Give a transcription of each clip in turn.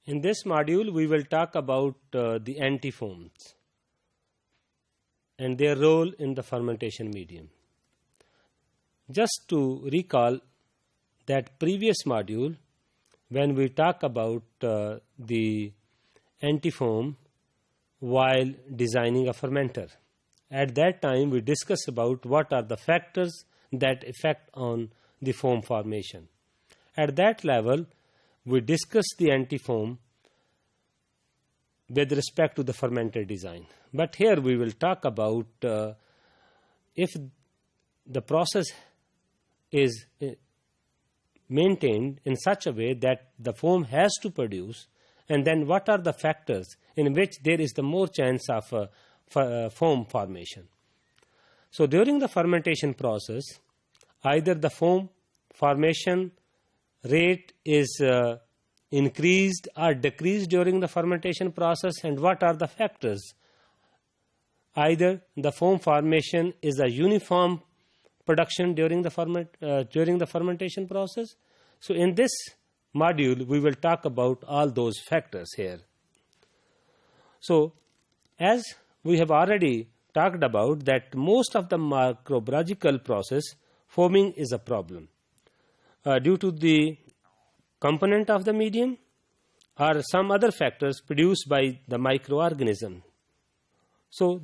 In this module, we will talk about the antifoams and their role in the fermentation medium. Just to recall that previous module, when we talk about the antifoam while designing a fermenter, at that time we discussed about what are the factors that affect on the foam formation. At that level, we discussed the antifoam with respect to the fermenter design. But here we will talk about if the process is maintained in such a way that the foam has to produce, and then what are the factors in which there is the more chance of foam formation. So during the fermentation process, either the foam formation rate is increased or decreased during the fermentation process, and what are the factors? Either the foam formation is a uniform production during the fermentation process. So in this module, we will talk about all those factors here. So as we have already talked about that most of the microbiological process, foaming is a problem due to the component of the medium or some other factors produced by the microorganism. So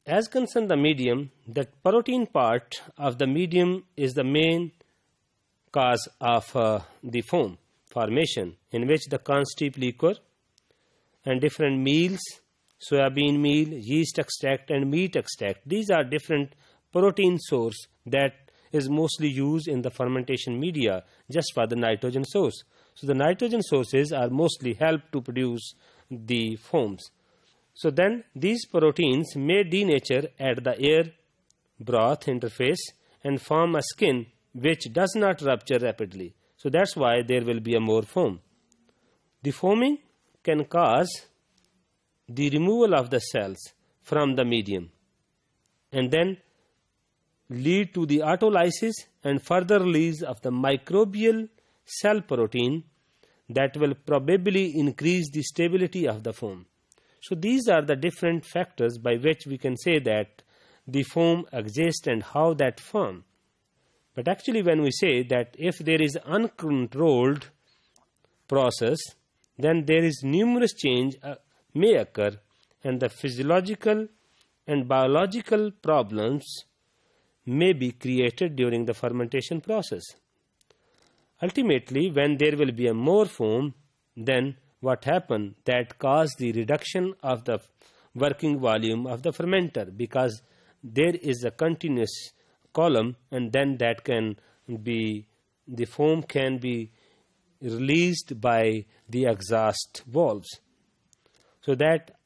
as concerned the medium, the protein part of the medium is the main cause of the foam formation, in which the corn steep liquor and different meals, soybean meal, yeast extract and meat extract, these are different protein source that is mostly used in the fermentation media just for the nitrogen source. So the nitrogen sources are mostly help to produce the foams. So then these proteins may denature at the air broth interface and form a skin which does not rupture rapidly. So that's why there will be a more foam. The foaming can cause the removal of the cells from the medium and then lead to the autolysis and further release of the microbial cell protein that will probably increase the stability of the foam. So these are the different factors by which we can say that the foam exists and how that form. But actually when we say that if there is uncontrolled process, then there is numerous change may occur and the physiological and biological problems may be created during the fermentation process. Ultimately, when there will be a more foam, then what happen that cause the reduction of the working volume of the fermenter, because there is a continuous column and then that can be, the foam can be released by the exhaust valves. So that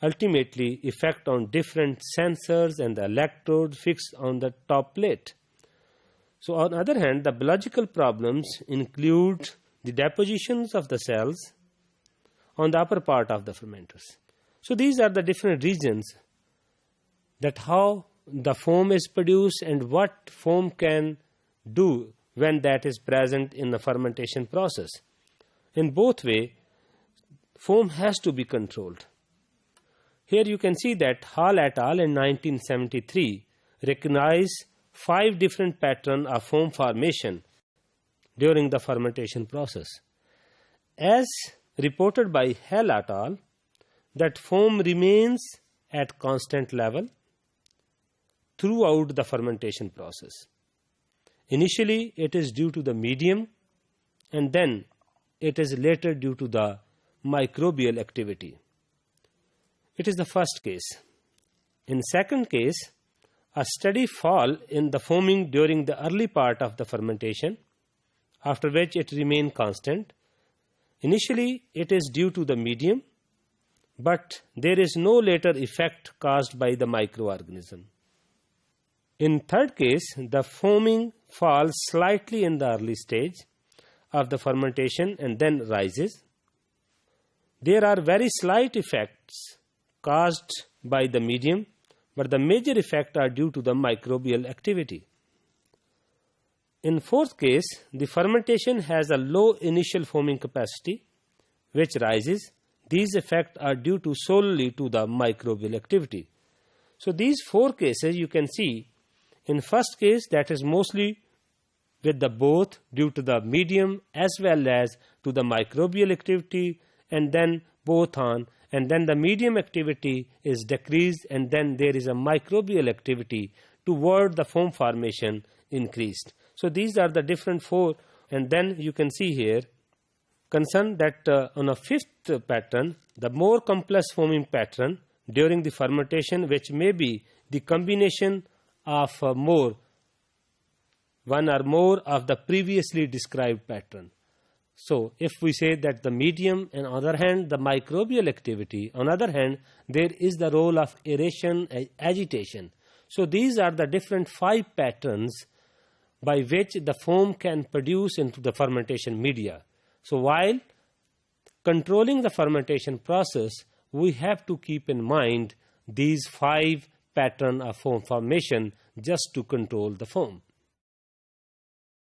ultimately effect on different sensors and the electrode fixed on the top plate. So on the other hand, the biological problems include the depositions of the cells on the upper part of the fermenters. So these are the different reasons that how the foam is produced and what foam can do when that is present in the fermentation process. In both ways, foam has to be controlled. Here you can see that Hall et al. In 1973 recognized 5 different patterns of foam formation during the fermentation process. As reported by Hall et al., that foam remains at constant level throughout the fermentation process. Initially, it is due to the medium, and then it is later due to the microbial activity. It is the first case. In second case, a steady fall in the foaming during the early part of the fermentation, after which it remains constant. Initially, it is due to the medium, but there is no later effect caused by the microorganism. In third case, the foaming falls slightly in the early stage of the fermentation and then rises. There are very slight effects caused by the medium, but the major effects are due to the microbial activity. In fourth case, the fermentation has a low initial foaming capacity, which rises. These effects are due to solely to the microbial activity. So these 4 cases you can see. In first case, that is mostly with the both due to the medium as well as to the microbial activity, and then both on, and then the medium activity is decreased, and then there is a microbial activity toward the foam formation increased. So these are the different 4, and then you can see here concern that on a 5th pattern, the more complex foaming pattern during the fermentation, which may be the combination of one or more of the previously described pattern. So if we say that the medium, and on the other hand the microbial activity, on the other hand there is the role of aeration, agitation. So these are the different 5 patterns by which the foam can produce into the fermentation media. So while controlling the fermentation process, we have to keep in mind these 5 patterns of foam formation just to control the foam.